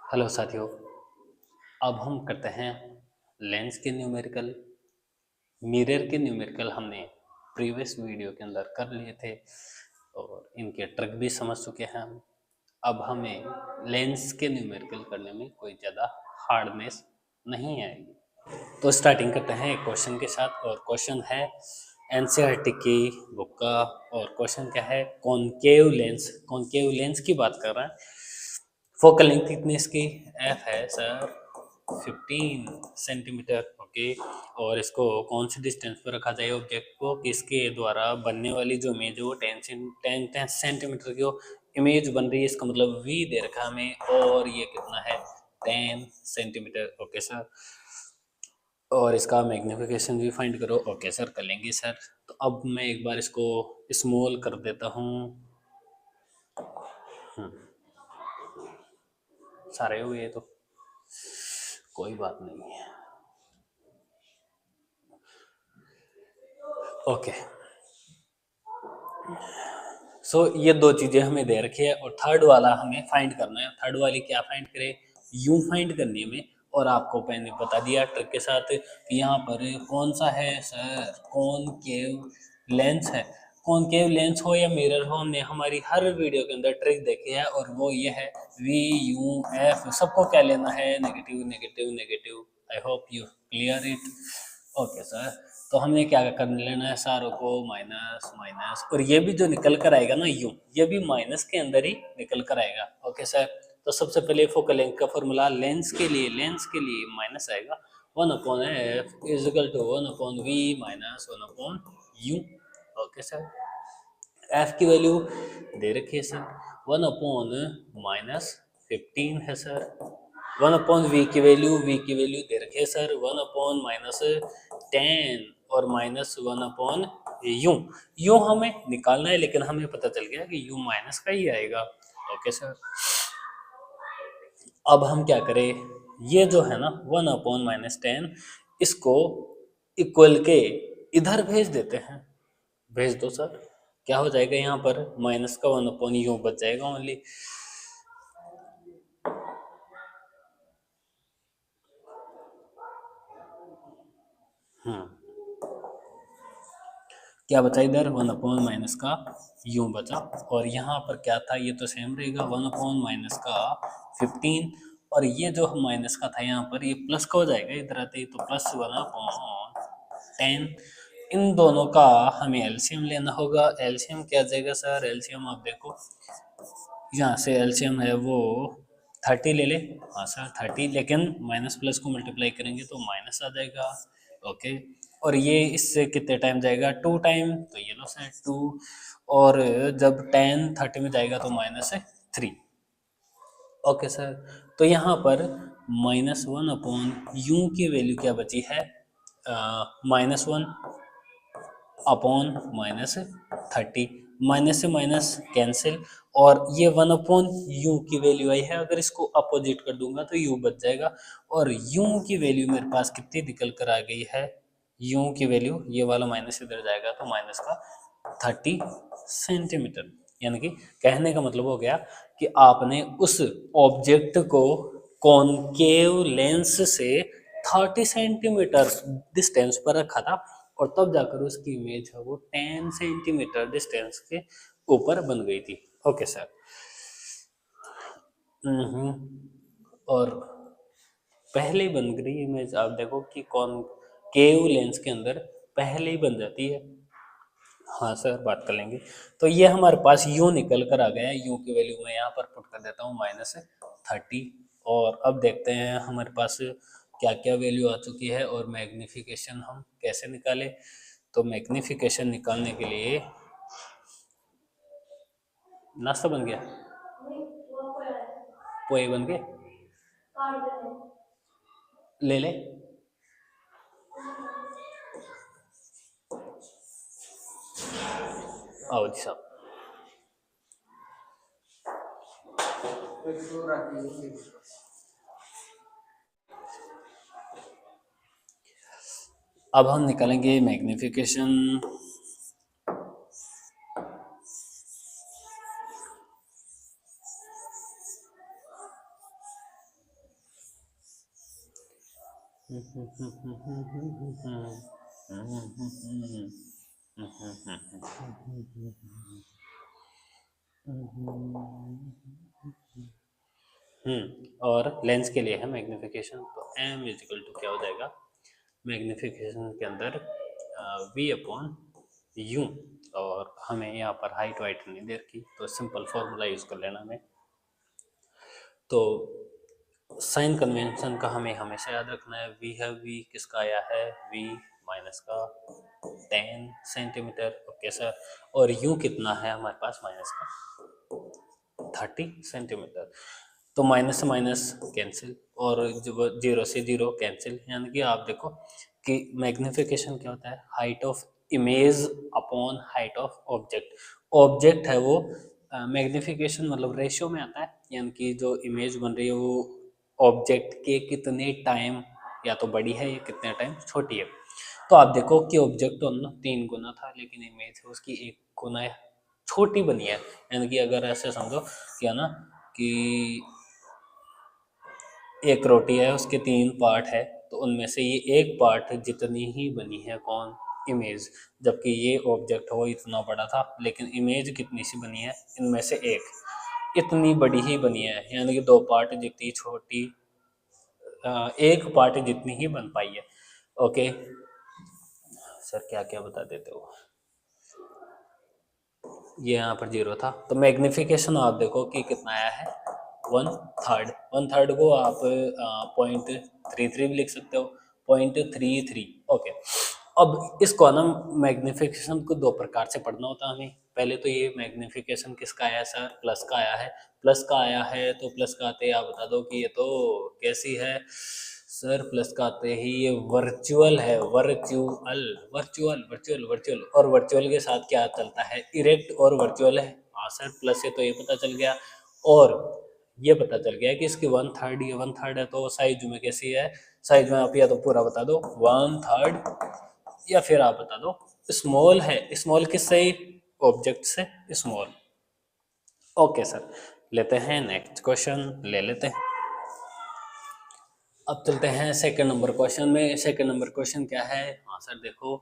Hello साथियों। अब हम करते हैं लेंस के न्यूमेरिकल। मिरर के न्यूमेरिकल हमने प्रीवियस वीडियो के अंदर कर लिए थे और इनके ट्रिक भी समझ चुके हैं हम। अब हमें लेंस के न्यूमेरिकल करने में कोई ज़्यादा हार्डनेस नहीं आएगी। तो स्टार्टिंग करते हैं एक क्वेश्चन के साथ, और क्वेश्चन है एनसीईआरटी की बुक का। और क्वेश्चन क्या है, कॉनकेव लेंस की बात कर रहा है। फोकल लेंथ कितनी इसकी, एफ है सर 15 सेंटीमीटर। ओके, और इसको कौन सी डिस्टेंस पर रखा जाए ऑब्जेक्ट को कि इसके द्वारा बनने वाली जो इमेज है वो 10 सेंटीमीटर की इमेज बन रही है। इसका मतलब वी दे रखा है हमें, और ये कितना है 10 सेंटीमीटर। ओके सर, और इसका मैग्नीफिकेशन भी फाइंड करो। ओके सर, कर लेंगे सर। तो अब मैं एक बार इसको स्मॉल कर देता हूँ। सारे हो गए तो कोई बात नहीं है। ओके, सो ये दो चीजें हमें दे रखी है, और थर्ड वाला हमें फाइंड करना है। थर्ड वाली क्या फाइंड करें, यू फाइंड करनी है हमें। और आपको मैंने बता दिया ट्रिक के साथ कि यहाँ पर कौन सा है सर, कॉनकेव लेंस है। कॉनकेव लेंस हो या मिरर हो, हमने हमारी हर वीडियो के अंदर ट्रिक देखी है, और वो ये है वी यू एफ। सबको क्या लेना है, negative negative negative. I hope you clear it. Okay sir, तो हमें क्या कर लेना है, सारों को माइनस माइनस, और ये भी जो निकल कर आएगा ना यू, ये भी माइनस के अंदर ही निकल कर आएगा। ओके सर, तो सबसे पहले फोकल लेंथ का फॉर्मूला लेंस के लिए माइनस आएगा 1/f is equal to 1/v minus 1/u। Okay sir, F की वैल्यू दे रखी है सर 1/-15 है सर। 1/v की वैल्यू दे रखी है सर 1/-10 और -1/u। यू हमें निकालना है, लेकिन हमें पता चल गया कि यू माइनस का ही आएगा। ओके सर, अब हम क्या करें, ये जो है ना 1/-10, इसको इक्वल के इधर भेज देते हैं। भेज दो सर, क्या हो जाएगा यहाँ पर, माइनस का 1/u बच जाएगा ओनली। क्या बचा इधर, 1/- का u बचा, और यहाँ पर क्या था, ये तो सेम रहेगा 1/- का 15, और ये जो माइनस का था यहाँ पर ये प्लस का हो जाएगा इधर आते ही, तो प्लस 1/10। इन दोनों का हमें एलसीएम लेना होगा। एलसीएम क्या आ जाएगा सर, एलसीएम आप देखो, यहाँ से एलसीएम है वो 30 ले ले। हाँ सर 30, लेकिन माइनस प्लस को मल्टीप्लाई करेंगे तो माइनस आ जाएगा। ओके, और ये इससे कितने टाइम जाएगा, 2 टाइम, तो ये लो सर 2, और जब 10 30 में जाएगा तो -3। ओके सर, तो यहाँ पर -1/u की वैल्यू क्या बची है, -1 अपॉन -30, माइनस से माइनस कैंसिल, और ये 1/u की वैल्यू आई है। अगर इसको अपोजिट कर दूंगा तो u बच जाएगा, और u की वैल्यू मेरे पास कितनी निकल कर आ गई है, u की वैल्यू, ये वाला माइनस इधर जाएगा तो माइनस का 30 सेंटीमीटर। यानी कि कहने का मतलब हो गया कि आपने उस ऑब्जेक्ट को कॉनकेव लेंस से 30 सेंटीमीटर डिस्टेंस पर रखा था, और तब जाकर उसकी इमेज है वो 10 सेंटीमीटर डिस्टेंस के ऊपर बन गई थी। Okay sir. और पहले ही बन गई इमेज, आप देखो कि कौन केव लेंस के अंदर पहले ही बन जाती है। हाँ सर, बात कर लेंगे। तो ये हमारे पास यू निकल कर आ गया है, यू की वैल्यू मैं यहाँ पर पुट कर देता हूँ -30। और अब देखते हैं हमारे पास क्या क्या वैल्यू आ चुकी है, और मैग्नीफिकेशन हम कैसे निकालें। तो मैग्नीफिकेशन निकालने के लिए, नाश्ता बन गया, पोए बन गए, ले ले, आओ जी साहब। अब हम निकालेंगे मैग्नीफिकेशन। और लेंस के लिए है मैग्निफिकेशन, तो एम इजिकल टू क्या हो जाएगा मैग्निफिकेशन के अंदर वी अपॉन यू। और हमें यहाँ पर हाइट वाइट नहीं दे रखी, तो सिंपल फॉर्मूला यूज कर लेना हमें। तो साइन कन्वेंशन का हमें हमेशा याद रखना है, वी है, वी किसका आया है, वी माइनस का 10 सेंटीमीटर, ओके सर। और यू कितना है हमारे पास, माइनस का 30 सेंटीमीटर। तो माइनस से माइनस कैंसिल, और जब जीरो से जीरो कैंसिल, यानी कि आप देखो कि मैग्निफिकेशन क्या होता है, height of image upon height of object. Object है वो मैग्निफिकेशन मतलब रेशियो में आता है, यानी कि जो इमेज बन रही है वो ऑब्जेक्ट के कितने टाइम या तो बड़ी है या कितने टाइम छोटी है। तो आप देखो कि ऑब्जेक्ट तो ना 3 गुना था, लेकिन इमेज है उसकी 1 गुना छोटी बनी है। यानी कि अगर ऐसे समझो क्या ना कि एक रोटी है, उसके 3 पार्ट है, तो उनमें से ये एक पार्ट जितनी ही बनी है कौन, इमेज। जबकि ये ऑब्जेक्ट हो इतना बड़ा था, लेकिन इमेज कितनी सी बनी है, इनमें से एक इतनी बड़ी ही बनी है, यानी कि 2 पार्ट जितनी छोटी, एक पार्ट जितनी ही बन पाई है। ओके सर, क्या क्या बता देते हो। ये यहाँ पर 0 था, तो मैग्निफिकेशन आप देखो कि कितना आया है, 1/3। 1/3 को आप 0.33 भी लिख सकते हो, 0.33। ओके, अब इसको ना मैग्निफिकेशन को 2 प्रकार से पढ़ना होता है हमें। पहले तो ये मैग्निफिकेशन किसका आया सर, प्लस का आया है। प्लस का आया है तो प्लस का आते ही आप बता दो कि ये तो कैसी है सर, प्लस का आते ही ये वर्चुअल है, वर्चुअल वर्चुअल वर्चुअल वर्चुअल। और वर्चुअल के साथ क्या चलता है, इरेक्ट और वर्चुअल है। हाँ सर, प्लस से तो ये पता चल गया, और ये पता चल गया कि इसकी 1/3, ये 1/3 है, तो साइज में कैसी है, साइज में आप या तो पूरा बता दो 1/3, या फिर आप बता दो स्मॉल है। स्मॉल किससे, ऑब्जेक्ट से स्मॉल। ओके सर, लेते हैं नेक्स्ट क्वेश्चन, ले लेते हैं। अब चलते हैं सेकंड नंबर क्वेश्चन में। सेकंड नंबर क्वेश्चन क्या है, हाँ सर देखो,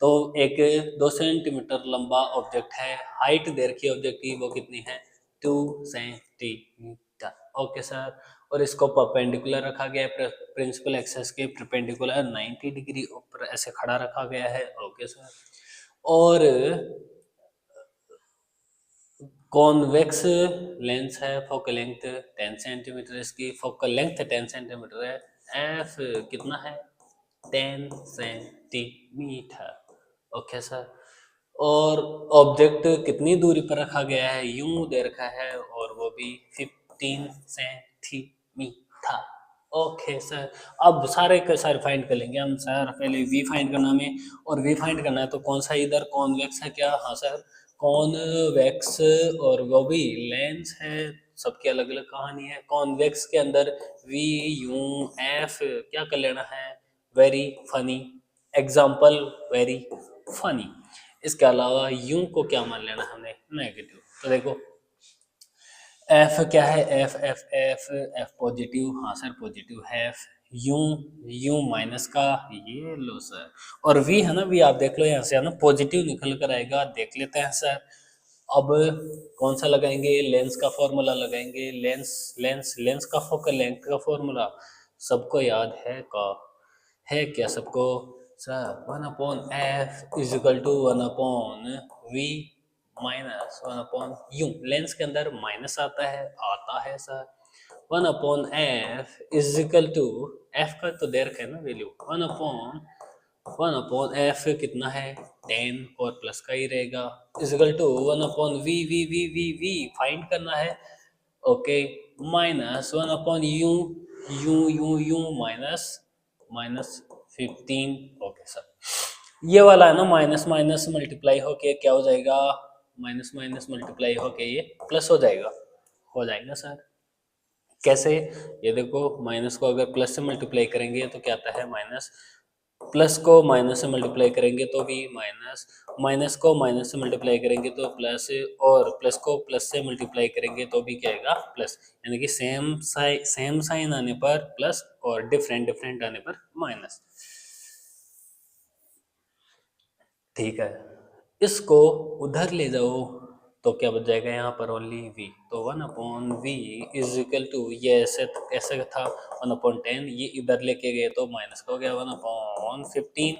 तो एक 2 सेंटीमीटर लंबा ऑब्जेक्ट है, हाइट दे रखी है ऑब्जेक्ट की, वो कितनी है, 2 सेंटीमीटर। ओके सर, और इसको परपेंडिकुलर रखा गया है, प्रिंसिपल एक्सिस के परपेंडिकुलर 90 डिग्री ऊपर ऐसे खड़ा रखा गया है। ओके सर, और कॉन्वेक्स लेंस है, फोकल लेंथ 10 सेंटीमीटर, इसकी फोकल लेंथ 10 सेंटीमीटर है, एफ कितना है, 10 सेंटीमीटर। ओके सर, और ऑब्जेक्ट कितनी दूरी पर रखा गया है, यूं दे रखा है, और वो भी 15 सेंटीमीटर। ओके सर, अब सारे के सारे फाइंड कर लेंगे हम सर। पहले वी फाइंड करना हमें, और वी फाइंड करना है तो कौन सा, इधर कॉन्वेक्स है क्या, हाँ सर कॉन्वेक्स, और वो भी लेंस है, सबकी अलग अलग कहानी है। कॉन्वेक्स के अंदर वी यू एफ क्या कर लेना है, very funny, example very funny. इसके अलावा यू को क्या मान लेना हमने, नेगेटिव। तो देखो एफ क्या है, F F F F positive, हाँ सर पॉजिटिव है। एफ यू, यू माइनस का, ये लो सर। और वी है ना, वी आप देख लो यहाँ से है ना पॉजिटिव निकल कर आएगा, देख लेते हैं सर। अब कौन सा लगाएंगे, लेंस का फॉर्मूला लगाएंगे। लेंस लेंस लेंस का फोकल लेंथ का फॉर्मूला सबको याद है क्या सबको, sir 1/f is equal to 1/v minus 1/u। Lens के अंदर माइनस आता है sir. 1/f is equal to, F का तो दे रखा है ना वैल्यू, 1/f कितना है 10, और प्लस का ही रहेगा, is equal to 1/v V V V V find करना है। Okay, minus 1/u, U minus minus 15। Okay sir, ये वाला है ना माइनस माइनस मल्टीप्लाई होके क्या हो जाएगा, माइनस माइनस मल्टीप्लाई होके ये प्लस हो जाएगा सर। कैसे, ये देखो माइनस को अगर प्लस से मल्टीप्लाई करेंगे तो क्या आता है माइनस, प्लस को माइनस से मल्टीप्लाई करेंगे तो भी माइनस, माइनस को माइनस से मल्टीप्लाई करेंगे तो प्लस, और प्लस को प्लस से मल्टीप्लाई करेंगे तो भी क्या आएगा प्लस। यानी कि सेम साइन आने पर प्लस और डिफरेंट डिफरेंट आने पर माइनस। ठीक है, इसको उधर ले जाओ तो क्या बच जाएगा यहाँ पर ओनली v। तो 1/v इज इक्वल टू, ये ऐसे कैसे था 1/10, ये इधर लेके गए तो माइनस का हो गया 1/15।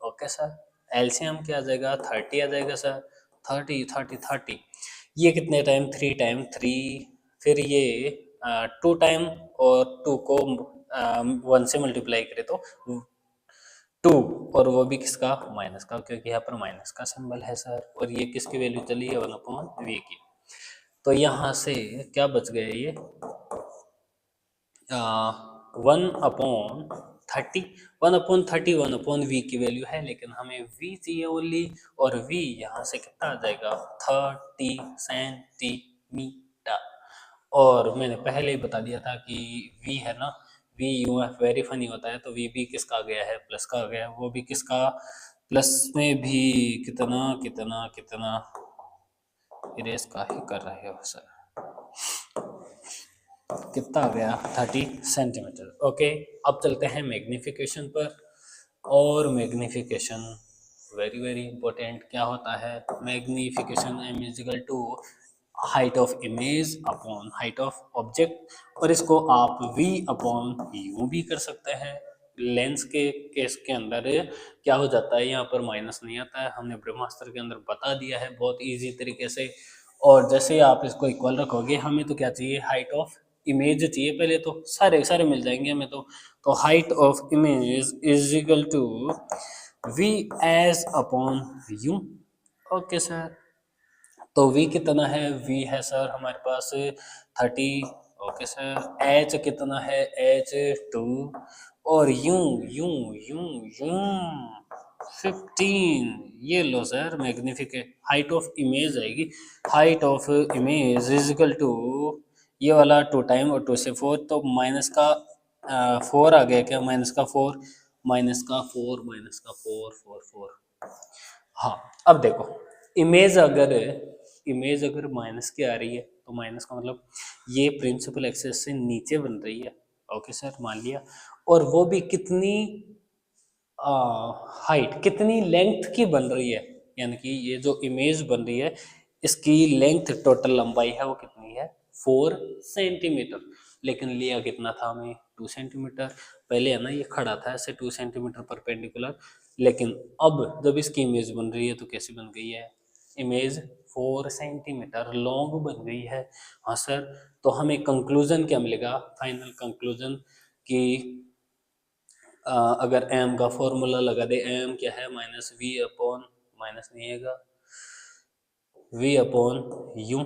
ओके सर, एलसीएम क्या आ जाएगा 30 आ जाएगा सर। 30 ये कितने टाइम 3 टाइम 3, फिर ये 2 टाइम, और 2 को 1 से मल्टीप्लाई करें तो 2, और वो भी किसका माइनस का, क्योंकि यहाँ पर माइनस का सिंबल है सर। और ये किसकी वैल्यू चली है 1/v की। तो यहाँ से क्या बच गए ये 1/30, 1/30 1/v की वैल्यू है, लेकिन हमें v चाहिए ओनली, और v यहाँ से कितना आ जाएगा 30 सेंटीमीटर। और मैंने पहले ही बता दिया था कि v है ना, v U F very funny होता है, तो v भी किसका आ गया है प्लस का आ गया है, वो भी किसका प्लस में भी कितना कितना कितना, इरेज का ही कर रहे हो सर, कितना आ गया 30 सेंटीमीटर। ओके, अब चलते हैं मैग्निफिकेशन पर। और मैग्निफिकेशन वेरी वेरी इंपॉर्टेंट क्या होता है, magnification M is equal to height of image upon height of object, और इसको आप v अपॉन यू भी कर सकते हैं। लेंस के केस के अंदर क्या हो जाता है, यहाँ पर माइनस नहीं आता है, हमने ब्रह्मास्त्र के अंदर बता दिया है बहुत इजी तरीके से। और जैसे ही आप इसको इक्वल रखोगे, हमें तो क्या चाहिए हाइट ऑफ इमेज चाहिए पहले, तो सारे सारे मिल जाएंगे हमें तो height of image is equal to v as upon U. Okay sir, तो v कितना है, v है सर हमारे पास 30। ओके सर, h कितना है, h 2, और u u u u 15। ये लो sir magnification height of image आएगी, height of image is equal to ये वाला 2 टाइम और 2 से 4, तो माइनस का 4 आ गया क्या, माइनस का 4, माइनस का 4, माइनस का 4 4 4। हाँ, अब देखो, इमेज अगर इमेज अगर माइनस की आ रही है, तो माइनस का मतलब ये प्रिंसिपल एक्सेस से नीचे बन रही है। ओके सर, मान लिया, और वो भी कितनी हाइट, कितनी लेंथ की बन रही है, यानी कि ये जो इमेज बन रही है इसकी लेंथ टोटल लंबाई है वो कितनी है 4 सेंटीमीटर। लेकिन लिया कितना था हमें 2 सेंटीमीटर। पहले है ना ये खड़ा था ऐसे 2 सेंटीमीटर परपेंडिकुलर, लेकिन अब जब इसकी इमेज बन रही है तो कैसी बन गई है, इमेज 4 सेंटीमीटर लॉन्ग बन गई है। हाँ सर, तो हमें कंक्लूजन क्या मिलेगा, फाइनल कंक्लूजन कि अगर एम का फॉर्मूला लगा दे, एम क्या है माइनस वी अपॉन, माइनस नहीं है, वी अपॉन यू।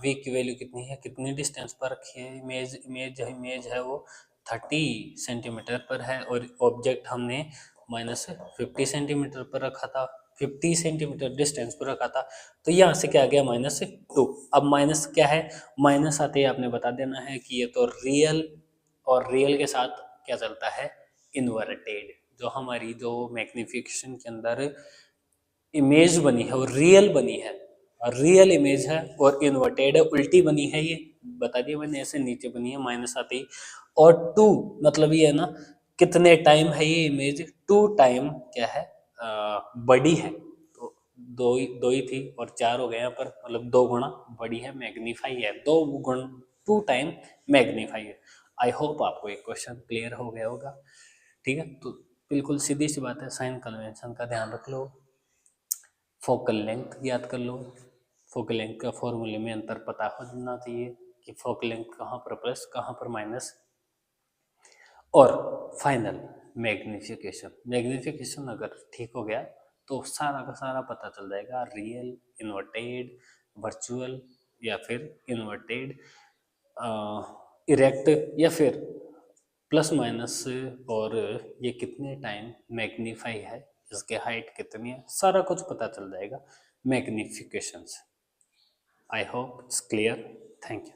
वी की वैल्यू कितनी है, कितनी डिस्टेंस पर रखी है, इमेज है वो 30 सेंटीमीटर पर है, और ऑब्जेक्ट हमने -50 सेंटीमीटर पर रखा था, 50 सेंटीमीटर डिस्टेंस पर रखा था। तो यहाँ से क्या आ गया -2। अब माइनस क्या है, माइनस आते ही आपने बता देना है कि ये तो रियल, और रियल के साथ क्या चलता है इन्वर्टेड। जो हमारी जो मैग्निफिकेशन के अंदर इमेज बनी है वो रियल बनी है, और रियल इमेज है, और इन्वर्टेड है, उल्टी बनी है, ये बता दिया मैंने, ऐसे नीचे बनी है माइनस आते ही। और 2 मतलब ये है ना कितने टाइम है ये इमेज, 2 टाइम क्या है बड़ी है, तो दो ही थी और 4 हो गए यहाँ पर, मतलब 2 गुना बड़ी है, मैग्नीफाई है, 2 टाइम मैग्नीफाई है। आई होप आपको एक क्वेश्चन क्लियर हो गया होगा। ठीक है, तो बिल्कुल सीधी सी बात है, साइन कन्वेंशन का ध्यान रख लो, फोकल लेंथ याद कर लो, फोकल लेंथ का फॉर्मूले में अंतर पता होना चाहिए कि फोकल लेंथ कहाँ पर प्लस कहाँ पर माइनस। और फाइनल मैग्निफिकेशन अगर ठीक हो गया तो सारा का सारा पता चल जाएगा, रियल, इन्वर्टेड, वर्चुअल, या फिर इन्वर्टेड, इरेक्ट, या फिर प्लस माइनस, और ये कितने टाइम मैग्नीफाई है, इसके हाइट कितनी है, सारा कुछ पता चल जाएगा मैग्निफिकेशन से। I hope it's clear. Thank you.